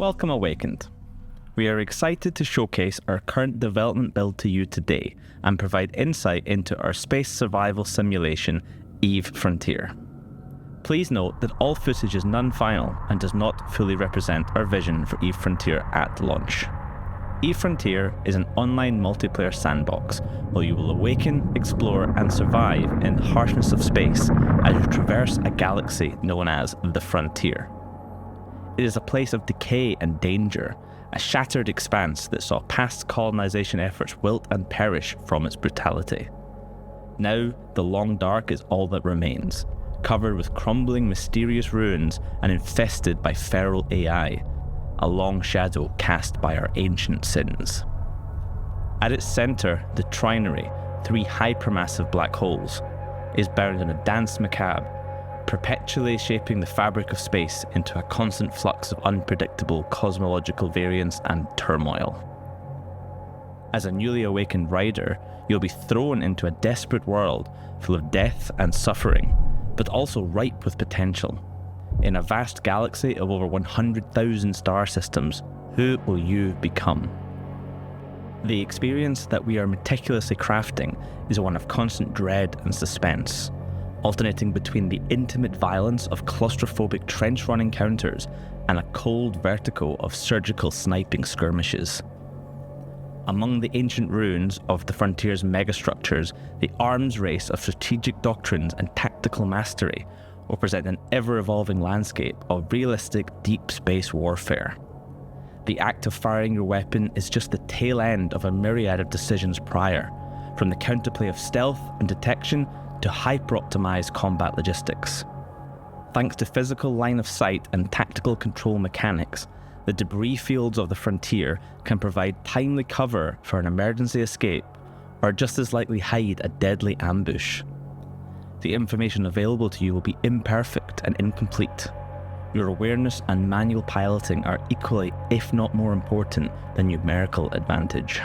Welcome Awakened. We are excited to showcase our current development build to you today and provide insight into our space survival simulation, EVE Frontier. Please note that all footage is non-final and does not fully represent our vision for EVE Frontier at launch. EVE Frontier is an online multiplayer sandbox where you will awaken, explore and survive in the harshness of space as you traverse a galaxy known as the Frontier. It is a place of decay and danger, a shattered expanse that saw past colonization efforts wilt and perish from its brutality. Now, the Long Dark is all that remains, covered with crumbling mysterious ruins and infested by feral AI, a long shadow cast by our ancient sins. At its centre, the Trinary, 3 hypermassive black holes, is bound in a dance macabre, perpetually shaping the fabric of space into a constant flux of unpredictable cosmological variance and turmoil. As a newly awakened rider, you'll be thrown into a desperate world full of death and suffering, but also ripe with potential. In a vast galaxy of over 100,000 star systems, who will you become? The experience that we are meticulously crafting is one of constant dread and suspense, alternating between the intimate violence of claustrophobic trench-run encounters and a cold vertigo of surgical sniping skirmishes. Among the ancient ruins of the Frontier's megastructures, the arms race of strategic doctrines and tactical mastery will present an ever-evolving landscape of realistic deep space warfare. The act of firing your weapon is just the tail end of a myriad of decisions prior, from the counterplay of stealth and detection to hyper-optimized combat logistics. Thanks to physical line of sight and tactical control mechanics, the debris fields of the Frontier can provide timely cover for an emergency escape, or just as likely hide a deadly ambush. The information available to you will be imperfect and incomplete. Your awareness and manual piloting are equally, if not more important, than numerical advantage.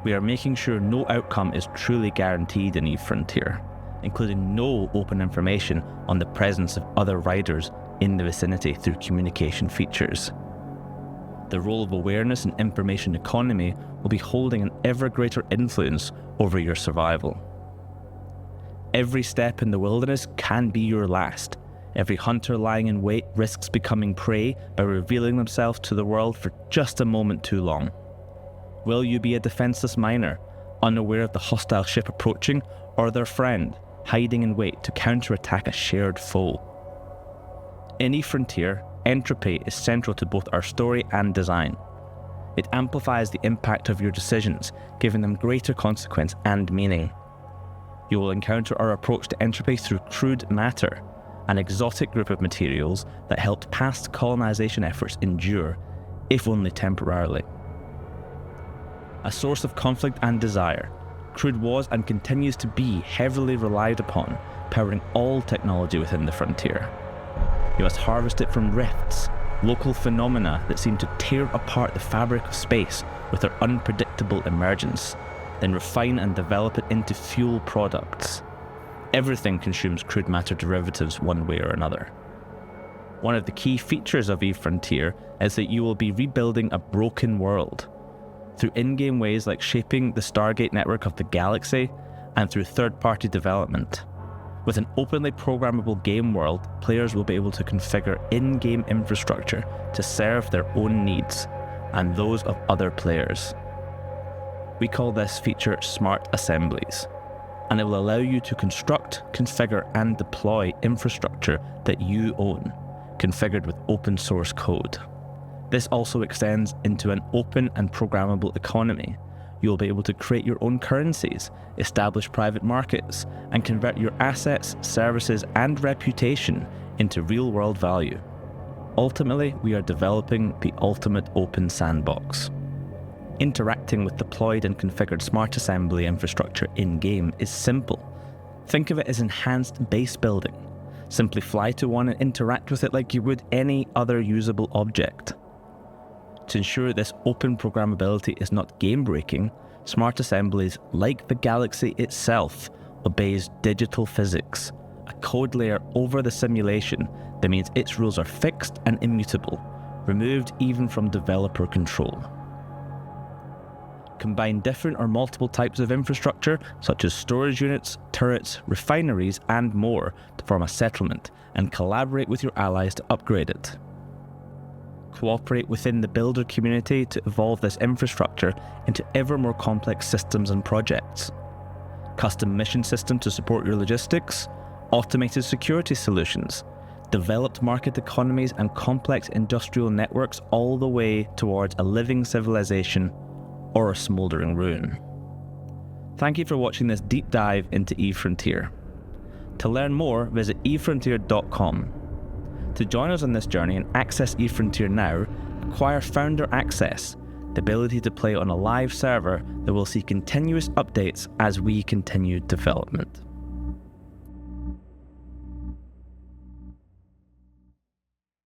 We are making sure no outcome is truly guaranteed in EVE Frontier, including no open information on the presence of other riders in the vicinity through communication features. The role of awareness and information economy will be holding an ever greater influence over your survival. Every step in the wilderness can be your last. Every hunter lying in wait risks becoming prey by revealing themselves to the world for just a moment too long. Will you be a defenseless miner, unaware of the hostile ship approaching, or their friend, hiding in wait to counterattack a shared foe? In EVE Frontier, entropy is central to both our story and design. It amplifies the impact of your decisions, giving them greater consequence and meaning. You will encounter our approach to entropy through crude matter, an exotic group of materials that helped past colonization efforts endure, if only temporarily. A source of conflict and desire, crude was and continues to be heavily relied upon, powering all technology within the Frontier. You must harvest it from rifts, local phenomena that seem to tear apart the fabric of space with their unpredictable emergence, then refine and develop it into fuel products. Everything consumes crude matter derivatives one way or another. One of the key features of EVE Frontier is that you will be rebuilding a broken world, through in-game ways like shaping the Stargate network of the galaxy and through third-party development. With an openly programmable game world, players will be able to configure in-game infrastructure to serve their own needs and those of other players. We call this feature Smart Assemblies, and it will allow you to construct, configure and deploy infrastructure that you own, configured with open source code. This also extends into an open and programmable economy. You'll be able to create your own currencies, establish private markets, and convert your assets, services, and reputation into real-world value. Ultimately, we are developing the ultimate open sandbox. Interacting with deployed and configured smart assembly infrastructure in-game is simple. Think of it as enhanced base building. Simply fly to one and interact with it like you would any other usable object. To ensure this open programmability is not game-breaking, Smart Assemblies, like the galaxy itself, obeys digital physics, a code layer over the simulation that means its rules are fixed and immutable, removed even from developer control. Combine different or multiple types of infrastructure, such as storage units, turrets, refineries, and more, to form a settlement, and collaborate with your allies to upgrade it. Cooperate within the builder community to evolve this infrastructure into ever more complex systems and projects. Custom mission systems to support your logistics, automated security solutions, developed market economies, and complex industrial networks, all the way towards a living civilization or a smouldering ruin. Thank you for watching this deep dive into Eve Frontier. To learn more, visit evefrontier.com. To join us on this journey and access Eve Frontier now, acquire Founder Access, the ability to play on a live server that will see continuous updates as we continue development.